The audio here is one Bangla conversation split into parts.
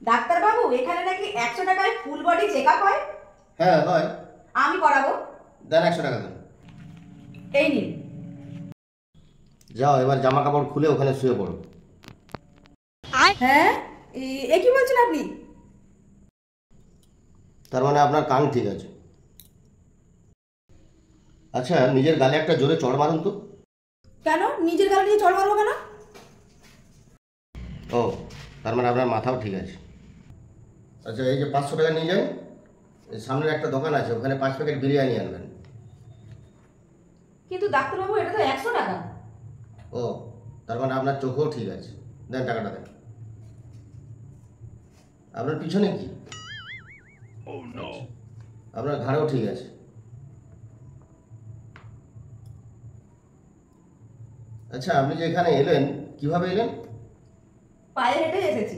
ডাক্তারবাবু, এখানে নাকি 100 টাকায় ফুল বডি চেকআপ হয়? হ্যাঁ হয়। আমি করাবো। দেন 100 টাকা দেন। এই নিন। যাও এবার জামা কাপড় খুলে ওখানে শুয়ে পড়ো। হ্যাঁ, এ কি বলছেন আপনি? তার মানে আপনার কান ঠিক আছে। আচ্ছা, নিজের গালে একটা জোরে চড় মারুন তো। কেন নিজের গালে নিয়ে চড় মারবো কেন? ও, তার মানে আপনার মাথাও ঠিক আছে। আচ্ছা, এই যে 500 টাকা নিয়ে যান, এই সামনের একটা দোকান আছে, ওখানে 5 প্যাকেট বিরিয়ানি আনবেন। কিন্তু ডাক্তারবাবু, এটা তো 100 টাকা। ও, তার মানে আপনার চোখও ঠিক আছে। দেন টাকাটা দেন। আপনার পিছনে কি? আপনার ঘাড়েও ঠিক আছে। আচ্ছা, আপনি যে এখানে এলেন কিভাবে এলেন? পায়ে হেঁটে এসেছি।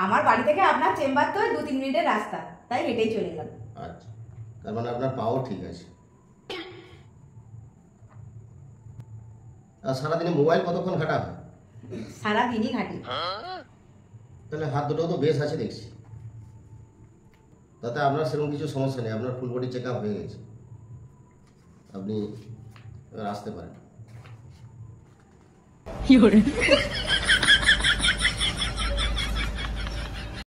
আমার বাড়ি থেকে আপনার চেম্বার তো 2-3 মিনিটের রাস্তা, তাই হেঁটেই চলে গেলাম। আচ্ছা, তার মানে আপনার পাও ঠিক আছে। আর সারাদিনে মোবাইল কতক্ষণ ঘাটা হয়? সারাদিনই ঘাটি। তাহলে হাত দুটোও তো বেশ আছে দেখছি। তাতে আপনার সেরকম কিছু সমস্যা নেই, আপনার ফুল বডি চেক আপ হয়ে গেছে। আপনি এবার আসতে পারেন।